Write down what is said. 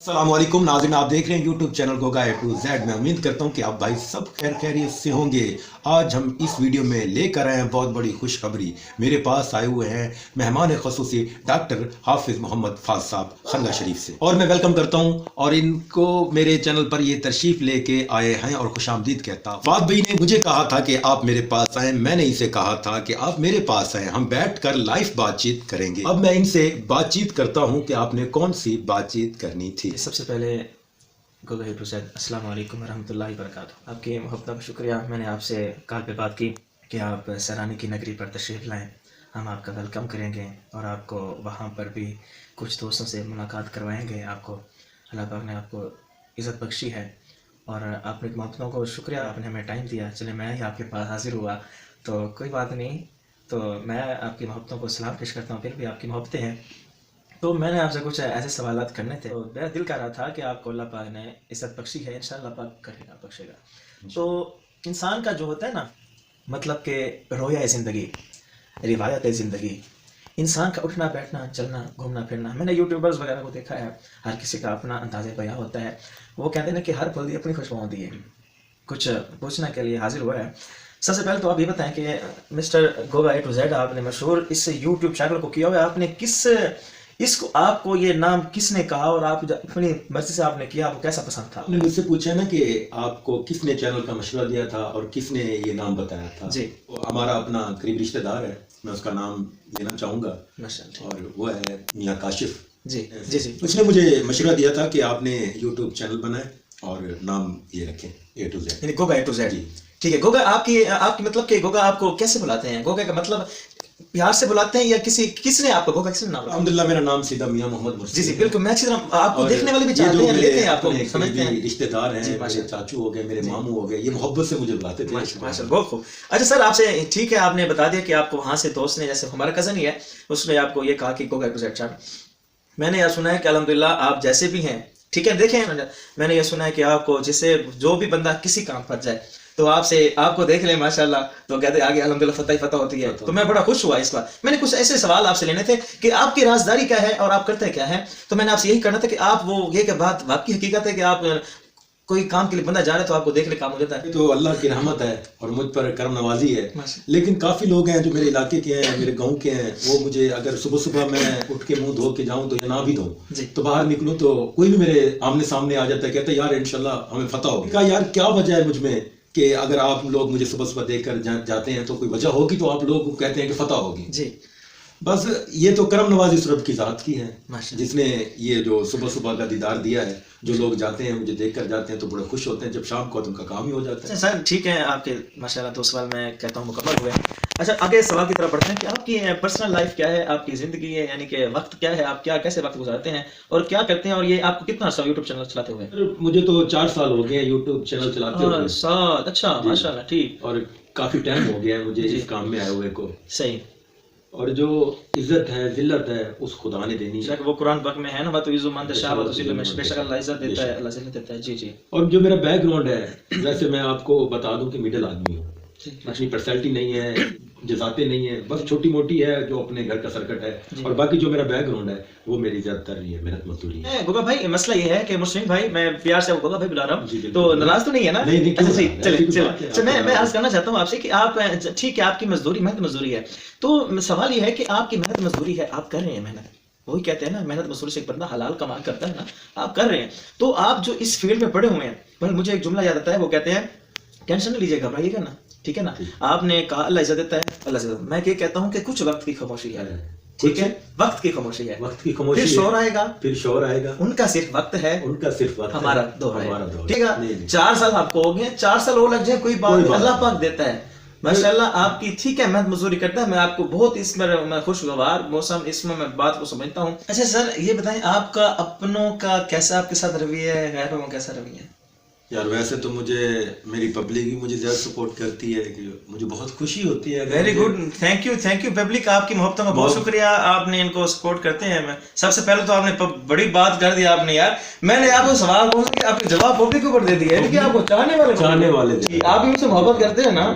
अस्सलाम वालेकुम नाज़रीन, आप देख रहे हैं YouTube channel Goga A to Z. मैं उम्मीद करता हूं कि आप भाई सब खैर खैरियत से होंगे। आज हम इस वीडियो में लेकर आए हैं बहुत बड़ी खुशखबरी। मेरे पास आए हुए हैं मेहमान ख़ुसूसी डॉक्टर हाफिज मोहम्मद फाज साहब खन्ना शरीफ से, और मैं वेलकम करता हूं और इनको मेरे चैनल पर ये तशरीफ़ लेके आए हैं और खुशामदीद कहता हूं। फाद भाई ने मुझे कहा था कि आप मेरे पास आए, मैंने इसे कहा था कि आप मेरे पास आए, हम बैठ कर लाइव बातचीत करेंगे। अब मैं इनसे बातचीत करता हूँ कि आपने कौन सी बातचीत करनी थी। सबसे पहले गोगा ए टू जेड अस्सलाम वालेकुम रहमतुल्लाहि व बरकातुहू। आपकी मोहब्बत का शुक्रिया। मैंने आपसे कॉल पे बात की कि आप सरानी की नगरी पर तशरीफ़ लाएं, हम आपका वेलकम करेंगे और आपको वहाँ पर भी कुछ दोस्तों से मुलाकात करवाएंगे। आपको अल्लाह पाक ने आपको इज़्ज़त बख्शी है और आपने मोहब्बतों को शुक्रिया, आपने हमें टाइम दिया। चले मैं ही आपके पास हाजिर हुआ तो कोई बात नहीं, तो मैं आपकी मोहब्बतों को सलाम पेश करता हूँ। फिर भी आपकी मोहब्बतें हैं तो मैंने आपसे कुछ ऐसे सवालात करने थे। तो मेरा दिल कर रहा था कि आपको अल्लाह पाक ने इज़्ज़त बख्शी है, इंशाअल्लाह पाक करेगा, बख्शेगा। तो इंसान का जो होता है ना, मतलब कि रोया ज़िंदगी, रिवायत ज़िंदगी, इंसान का उठना बैठना चलना घूमना फिरना। मैंने यूट्यूबर्स वगैरह को देखा है, हर किसी का अपना अंदाज़े बयां होता है। वो कहते हैं ना कि हर बंदी अपनी खुशबू दी है। कुछ पूछने के लिए हाजिर हुआ है। सबसे पहले तो आप ये बताएं कि mister Goga A to Z, आपने मशहूर इस यूट्यूब चैनल को किया हुआ है, आपने इसको आपको ये नाम किसने कहा और आप अपनी मर्जी से आपने किया, आपको कैसा पसंद था? आपने मुझसे पूछा ना कि आपको किसने चैनल का मशवरा दिया था और किसने ये नाम बताया था। जी, हमारा अपना करीब रिश्तेदार है, मैं उसका नाम लेना चाहूँगा, और वो है मियाँ काशिफ। जी जी जी। उसने मुझे मशवरा दिया था कि आपने यूट्यूब चैनल बनाए और नाम ये रखें A to Z, Goga A to Z. ठीक है। गोगा आपकी मतलब कि गोगा आपको कैसे बुलाते हैं? गोगा का मतलब प्यार से बुलाते हैं या किसने आपको गोगा किसने नाम रखा? अल्हम्दुलिल्लाह मेरा नाम सीधा मियाँ मोहम्मद मुर्शी। जी जी बिल्कुल। मैं अच्छी तरह आपको देखने वाले भी चाहते हैं, लेते हैं आपको, समझते हैं। रिश्तेदार हैं, मेरे चाचू हो गए, मेरे मामू हो गए, ये मोहब्बत से मुझे बुलाते थे। माशाल्लाह, बहुत खूब। अच्छा सर, आपसे ठीक है, आपने बता दिया कि आपको वहाँ से दोस्त ने, जैसे हमारा कज़न ही है, उसने आपको ये कहा कि Goga A to Z channel. मैंने यह सुना है कि अल्हम्दुलिल्लाह आप जैसे भी हैं, ठीक है, देखें, मैंने ये सुना है कि आपको जिसे जो भी बंदा किसी काम पर जाए तो आपको देख ले माशाल्लाह तो कहते आगे अल्हम्दुलिल्लाह फतह ही फतह होती है। तो मैं बड़ा खुश हुआ इस बार। मैंने कुछ ऐसे सवाल आपसे लेने थे कि आपकी राजदारी क्या है और आप करते क्या है। तो मैंने आपसे यही करना था कि आप वो ये कि बात वाकई हकीकत है कि आप कोई काम के लिए बंदा जा रहा है तो आपको देख ले काम हो जाता है। तो अल्लाह की रहमत है और मुझ पर करम नवाजी है। लेकिन काफ़ी लोग हैं जो मेरे इलाके के हैं, मेरे गांव के हैं, वो मुझे अगर सुबह सुबह मैं उठ के मुंह धो के जाऊं तो या ना भी धोऊं तो बाहर निकलूं तो कोई भी मेरे आमने सामने आ जाता है, कहता है यार इंशाल्लाह हमें फतह होगी। कहा यार क्या वजह है मुझ में कि अगर आप लोग मुझे सुबह सुबह देख कर जाते हैं तो कोई वजह होगी, तो आप लोग कहते हैं कि फतह होगी जी। बस ये तो करम नवाजी रब की ज़ात की है, जिसने ये जो सुबह सुबह का दीदार दिया है। जो लोग जाते हैं मुझे देख कर जाते हैं तो बड़े खुश होते हैं, जब शाम को तो उनका काम ही हो जाता है। सर ठीक है, आपके माशाल्लाह दो सवाल मैं कहता हूँ मुकम्मल हुए। अच्छा, आगे सवाल की तरफ बढ़ते हैं कि आपकी पर्सनल लाइफ क्या है, आपकी ज़िंदगी है, यानी कि वक्त क्या है, आप कैसे वक्त गुजारते हैं और क्या करते हैं, और ये आपको कितना अर्सा यूट्यूब चैनल चलाते हुए? मुझे तो 4 साल हो गए यूट्यूब चैनल चलाते हुए। अच्छा, माशाल्लाह, ठीक। और काफ़ी टाइम हो गया है मुझे इस काम में आए हुए को। सही। और जो इज्जत है जिल्लत है उस खुदा ने देनी है। वो कुरान पाक में है ना, तो इज़्ज़ु मन शाह व तुज़िल्लु मन बेशक अल्लाह इज्जत देता है, अल्लाह जिल्लत देता है। जी जी। और जो मेरा बैकग्राउंड है, वैसे मैं आपको बता दूं कि मिडिल आदमी हूँ, अपनी पर्सनैलिटी नहीं है, जज़ाते नहीं है, बस छोटी मोटी है जो अपने घर का सर्कट है। और बाकी जो मेरा बैकग्राउंड है वो मेरी ज़्यादातर रही है मेहनत मजदूरी है। गोगा भाई, मसला ये है कि मुस्लिम भाई, मैं प्यार से गोगा भाई बुला रहा हूँ, तो नाराज तो नहीं है ना? नहीं, अच्छा जी, चले मैं अर्ज करना चाहता हूँ आपसे कि आप, ठीक है, आपकी मजदूरी मेहनत मजदूरी है, तो सवाल ये है कि आपकी मेहनत मजदूरी है, आप कर रहे हैं मेहनत, वही कहते हैं ना मेहनत मजदूरी से एक बंदा हलाल कमा करता है ना, आप कर रहे हैं। तो आप जो इस फील्ड में पड़े हुए हैं, पर मुझे एक जुमला याद आता है, वो कहते हैं टेंशन नहीं लीजिएगा, घबराइएगा ना, ठीक है ना। आपने कहा अल्लाह इज्जत देता है, अल्लाह इज्जत। मैं ये कहता हूँ कि कुछ वक्त की खामोशी है, ठीक है, वक्त की खामोशी है, वक्त की खामोशी, फिर शोर आएगा, उनका सिर्फ वक्त है, उनका सिर्फ वक्त, हमारा दौर है, ठीक है। 4 साल आपको हो गए, 4 साल और लग जाए कोई बात नहीं, अल्लाह पाक देता है माशाल्लाह। आपकी ठीक है मेहनत मजदूरी करता है, मैं आपको बहुत इसमें मैं खुशगवार मौसम, इसमें मैं बात को समझता हूँ। अच्छा सर, ये बताएं आपका अपनों का कैसा आपके साथ रवैया है, गैरों का कैसा रवैया है? यार वैसे तो मुझे मेरी पब्लिक भी मुझे ज़्यादा सपोर्ट करती है, कि मुझे बहुत खुशी होती है। Very good, thank you public, आपकी मोहब्बतों का बहुत शुक्रिया, आपने इनको सपोर्ट करते हैं। सबसे पहले तो आपने बड़ी बात कर दी आपने यार, मैंने आपको सवाल पूछा कि आपके जवाब पब्लिक के ऊपर दे दिया है कि आपको चाहने वाले आप भी मुझसे मोहब्बत करते हैं ना।